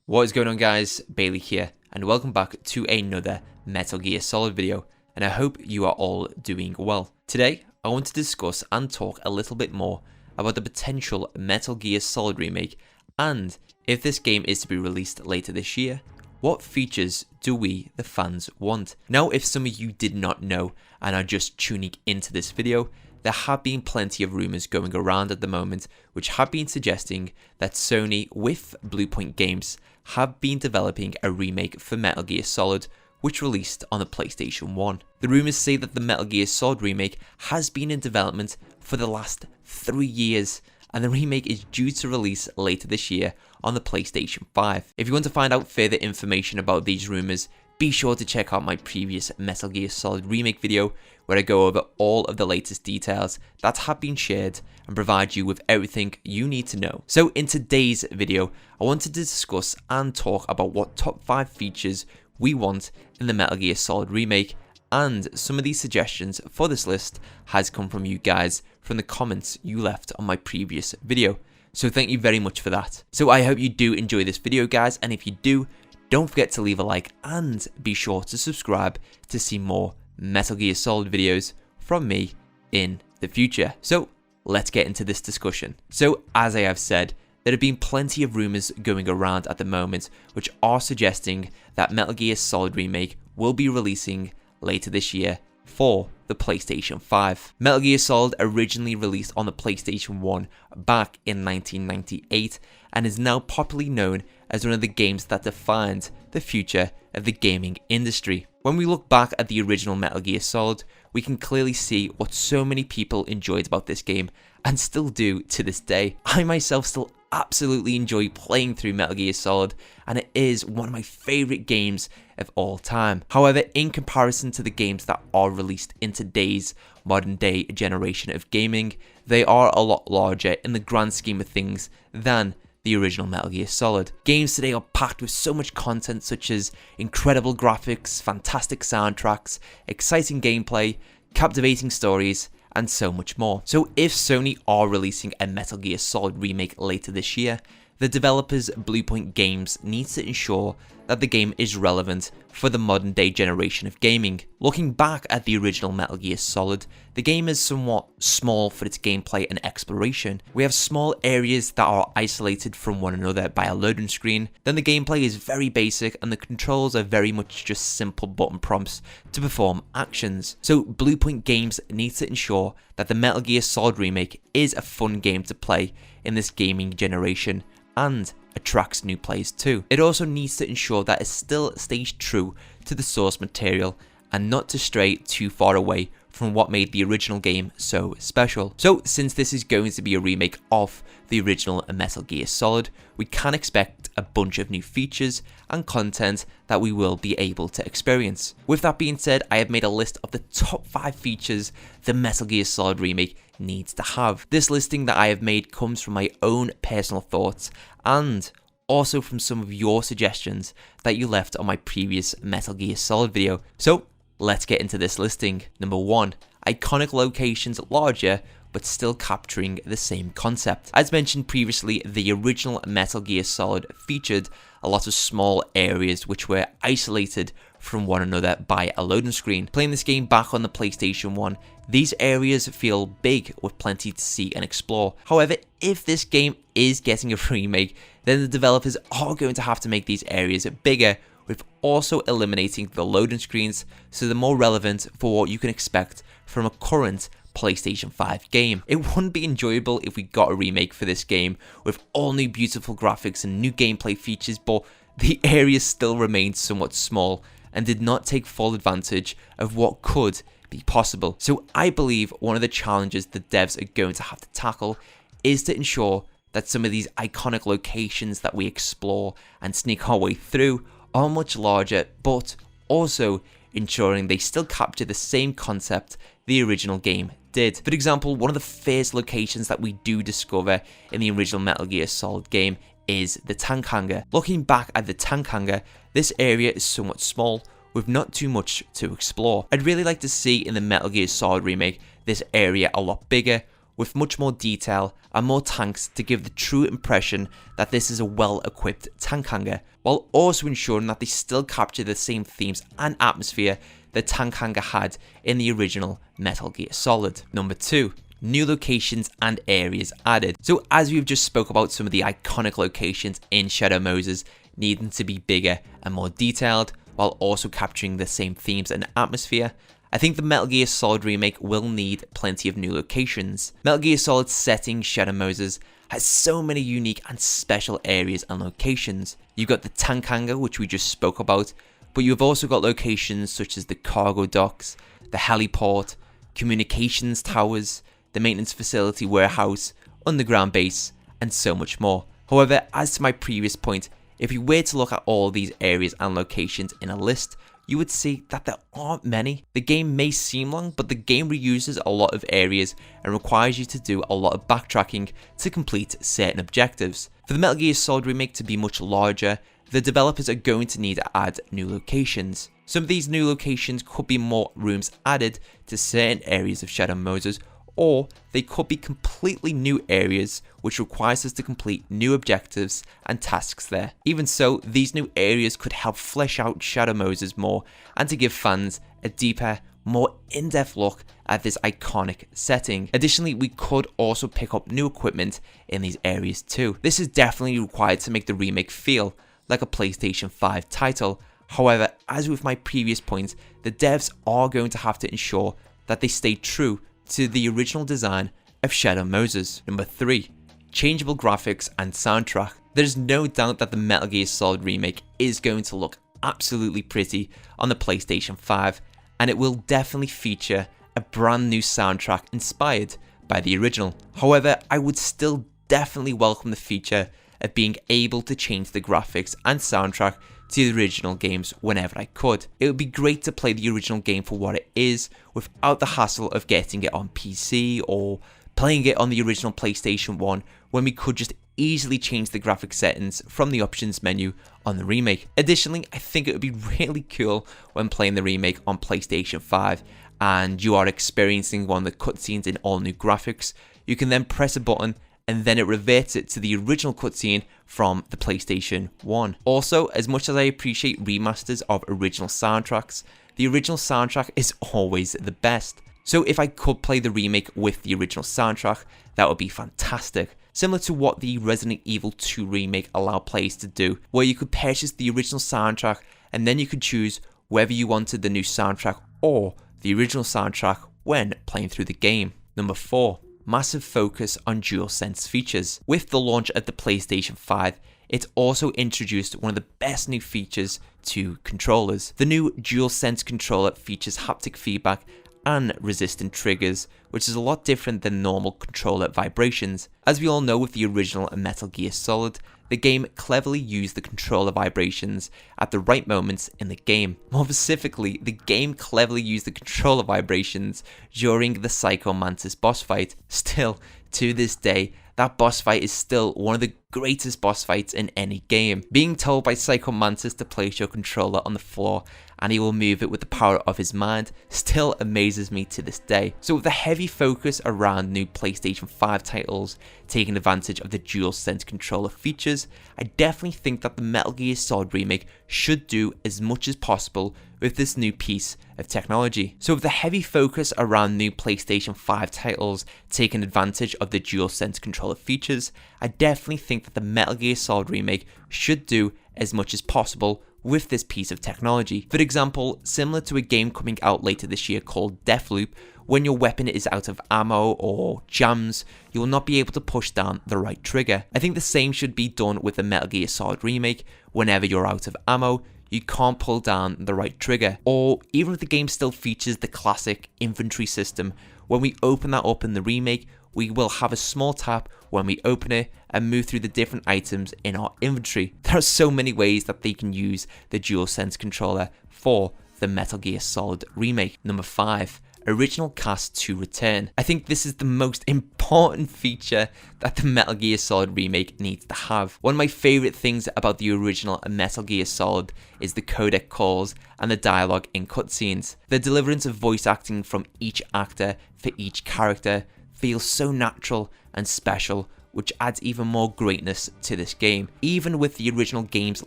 What is going on, guys? Bailey here, and welcome back to another Metal Gear Solid video, and I hope you are all doing well. Today, I want to discuss and talk a little bit more about the potential Metal Gear Solid Remake, and if this game is to be released later this year, what features do we, the fans, want? Now, if some of you did not know and are just tuning into this video, there have been plenty of rumours going around at the moment which have been suggesting that Sony with Bluepoint Games have been developing a remake for Metal Gear Solid which released on the PlayStation 1. The rumours say that the Metal Gear Solid remake has been in development for the last 3 years, and the remake is due to release later this year on the PlayStation 5. If you want to find out further information about these rumours, be sure to check out my previous Metal Gear Solid Remake video where I go over all of the latest details that have been shared and provide you with everything you need to know. So in today's video, I wanted to discuss and talk about what top 5 features we want in the Metal Gear Solid Remake, and some of these suggestions for this list has come from you guys from the comments you left on my previous video. So thank you very much for that. So I hope you do enjoy this video, guys, and if you do, don't forget to leave a like and be sure to subscribe to see more Metal Gear Solid videos from me in the future. So let's get into this discussion. So as I have said, there have been plenty of rumours going around at the moment which are suggesting that Metal Gear Solid Remake will be releasing later this year for the PlayStation 5. Metal Gear Solid originally released on the PlayStation 1 back in 1998 and is now popularly known as one of the games that defined the future of the gaming industry. When we look back at the original Metal Gear Solid, we can clearly see what so many people enjoyed about this game and still do to this day. I myself still absolutely enjoy playing through Metal Gear Solid, and it is one of my favourite games of all time. However, in comparison to the games that are released in today's modern day generation of gaming, they are a lot larger in the grand scheme of things than the original Metal Gear Solid. Games today are packed with so much content such as incredible graphics, fantastic soundtracks, exciting gameplay, captivating stories, and so much more. So if Sony are releasing a Metal Gear Solid remake later this year, the developers Bluepoint Games needs to ensure that the game is relevant for the modern day generation of gaming. Looking back at the original Metal Gear Solid, the game is somewhat small for its gameplay and exploration. We have small areas that are isolated from one another by a loading screen, then the gameplay is very basic and the controls are very much just simple button prompts to perform actions. So Bluepoint Games needs to ensure that the Metal Gear Solid remake is a fun game to play in this gaming generation and attracts new players too. It also needs to ensure that it still stays true to the source material and not to stray too far away from what made the original game so special. So since this is going to be a remake of the original Metal Gear Solid, we can expect a bunch of new features and content that we will be able to experience. With that being said, I have made a list of the top 5 features the Metal Gear Solid remake needs to have. This listing that I have made comes from my own personal thoughts and also from some of your suggestions that you left on my previous Metal Gear Solid video. So let's get into this listing. Number 1, iconic locations larger but still capturing the same concept. As mentioned previously, the original Metal Gear Solid featured a lot of small areas which were isolated from one another by a loading screen. Playing this game back on the PlayStation 1, these areas feel big with plenty to see and explore. However, if this game is getting a remake, then the developers are going to have to make these areas bigger, with also eliminating the loading screens so they're more relevant for what you can expect from a current PlayStation 5 game. It wouldn't be enjoyable if we got a remake for this game with all new beautiful graphics and new gameplay features, but the areas still remained somewhat small and did not take full advantage of what could be possible. So I believe one of the challenges the devs are going to have to tackle is to ensure that some of these iconic locations that we explore and sneak our way through are much larger, but also ensuring they still capture the same concept the original game did. For example, one of the first locations that we do discover in the original Metal Gear Solid game is the tank hangar. Looking back at the tank hangar, this area is somewhat small with not too much to explore. I'd really like to see in the Metal Gear Solid remake this area a lot bigger, with much more detail and more tanks to give the true impression that this is a well-equipped tank hangar, while also ensuring that they still capture the same themes and atmosphere the tank hangar had in the original Metal Gear Solid. Number 2. New locations and areas added. So as we've just spoke about some of the iconic locations in Shadow Moses needing to be bigger and more detailed, while also capturing the same themes and atmosphere, I think the Metal Gear Solid Remake will need plenty of new locations. Metal Gear Solid's setting, Shadow Moses, has so many unique and special areas and locations. You've got the tank hangar, which we just spoke about, but you've also got locations such as the cargo docks, the heliport, communications towers, the maintenance facility warehouse, underground base, and so much more. However, as to my previous point, if you were to look at all these areas and locations in a list, you would see that there aren't many. The game may seem long, but the game reuses a lot of areas and requires you to do a lot of backtracking to complete certain objectives. For the Metal Gear Solid Remake to be much larger, the developers are going to need to add new locations. Some of these new locations could be more rooms added to certain areas of Shadow Moses, or they could be completely new areas which requires us to complete new objectives and tasks there. Even so, these new areas could help flesh out Shadow Moses more and to give fans a deeper, more in-depth look at this iconic setting. Additionally, we could also pick up new equipment in these areas too. This is definitely required to make the remake feel like a PlayStation 5 title. However, as with my previous point, the devs are going to have to ensure that they stay true to the original design of Shadow Moses. Number 3. Changeable graphics and soundtrack. There's no doubt that the Metal Gear Solid Remake is going to look absolutely pretty on the PlayStation 5, and it will definitely feature a brand new soundtrack inspired by the original. However, I would still definitely welcome the feature of being able to change the graphics and soundtrack to the original games whenever I could. It would be great to play the original game for what it is without the hassle of getting it on PC or playing it on the original PlayStation 1 when we could just easily change the graphic settings from the options menu on the remake. Additionally, I think it would be really cool when playing the remake on PlayStation 5 and you are experiencing one of the cutscenes in all new graphics. You can then press a button and then it reverts it to the original cutscene from the PlayStation 1. Also, as much as I appreciate remasters of original soundtracks, the original soundtrack is always the best. So if I could play the remake with the original soundtrack, that would be fantastic. Similar to what the Resident Evil 2 remake allowed players to do, where you could purchase the original soundtrack and then you could choose whether you wanted the new soundtrack or the original soundtrack when playing through the game. Number 4. Massive focus on DualSense features. With the launch of the PlayStation 5, it also introduced one of the best new features to controllers. The new DualSense controller features haptic feedback and resistant triggers, which is a lot different than normal controller vibrations. As we all know with the original Metal Gear Solid, the game cleverly used the controller vibrations at the right moments in the game. More specifically, the game cleverly used the controller vibrations during the Psycho Mantis boss fight. Still, to this day, that boss fight is still one of the greatest boss fights in any game. Being told by Psycho Mantis to place your controller on the floor and he will move it with the power of his mind still amazes me to this day. So with the heavy focus around new PlayStation 5 titles taking advantage of the DualSense controller features, I definitely think that the Metal Gear Solid Remake should do as much as possible with this new piece of technology. So with the heavy focus around new PlayStation 5 titles taking advantage of the DualSense controller features, I definitely think that the Metal Gear Solid Remake should do as much as possible with this piece of technology. For example, similar to a game coming out later this year called Deathloop, when your weapon is out of ammo or jams, you will not be able to push down the right trigger. I think the same should be done with the Metal Gear Solid Remake. Whenever you're out of ammo, you can't pull down the right trigger. Or even if the game still features the classic inventory system, when we open that up in the remake, we will have a small tap when we open it and move through the different items in our inventory. There are so many ways that they can use the DualSense controller for the Metal Gear Solid Remake. Number 5. Original cast to return. I think this is the most important feature that the Metal Gear Solid Remake needs to have. One of my favourite things about the original Metal Gear Solid is the codec calls and the dialogue in cutscenes. The deliverance of voice acting from each actor for each character feels so natural and special, which adds even more greatness to this game. Even with the original game's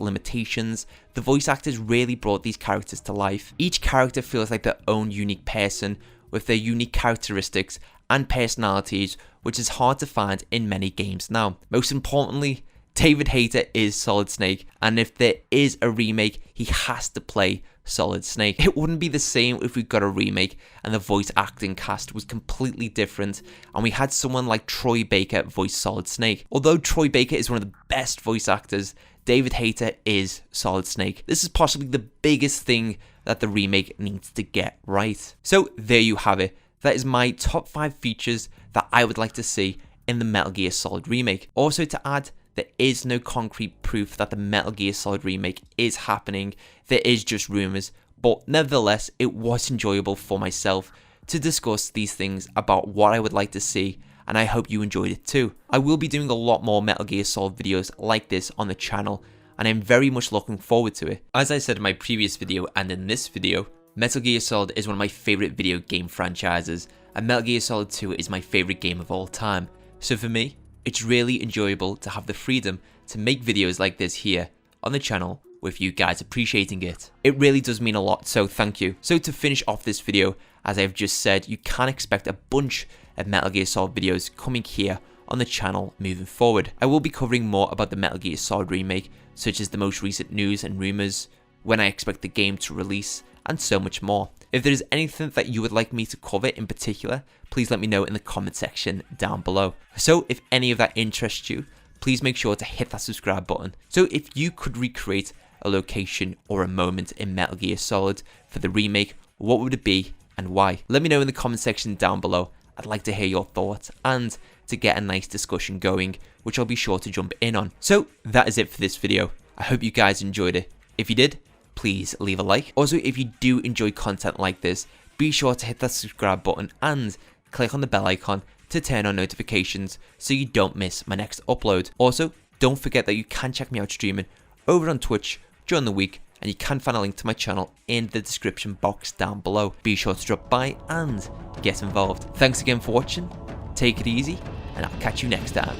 limitations, the voice actors really brought these characters to life. Each character feels like their own unique person with their unique characteristics and personalities, which is hard to find in many games now. Most importantly, David Hayter is Solid Snake, and if there is a remake, he has to play Solid Snake. It wouldn't be the same if we got a remake and the voice acting cast was completely different and we had someone like Troy Baker voice Solid Snake. Although Troy Baker is one of the best voice actors, David Hayter is Solid Snake. This is possibly the biggest thing that the remake needs to get right. So there you have it. That is my top 5 features that I would like to see in the Metal Gear Solid Remake. Also to add, there is no concrete proof that the Metal Gear Solid Remake is happening. There is just rumours, but nevertheless, it was enjoyable for myself to discuss these things about what I would like to see, and I hope you enjoyed it too. I will be doing a lot more Metal Gear Solid videos like this on the channel, and I'm very much looking forward to it. As I said in my previous video and in this video, Metal Gear Solid is one of my favourite video game franchises, and Metal Gear Solid 2 is my favourite game of all time. So for me, it's really enjoyable to have the freedom to make videos like this here on the channel with you guys appreciating it. It really does mean a lot, so thank you. So to finish off this video, as I've just said, you can expect a bunch of Metal Gear Solid videos coming here on the channel moving forward. I will be covering more about the Metal Gear Solid Remake, such as the most recent news and rumours, when I expect the game to release, and so much more. If there is anything that you would like me to cover in particular, please let me know in the comment section down below. So if any of that interests you, please make sure to hit that subscribe button. So if you could recreate a location or a moment in Metal Gear Solid for the remake, what would it be and why? Let me know in the comment section down below. I'd like to hear your thoughts and to get a nice discussion going, which I'll be sure to jump in on. So that is it for this video. I hope you guys enjoyed it. If you did, please leave a like. Also, if you do enjoy content like this, be sure to hit that subscribe button and click on the bell icon to turn on notifications so you don't miss my next upload. Also, don't forget that you can check me out streaming over on Twitch during the week, and you can find a link to my channel in the description box down below. Be sure to drop by and get involved. Thanks again for watching, take it easy, and I'll catch you next time.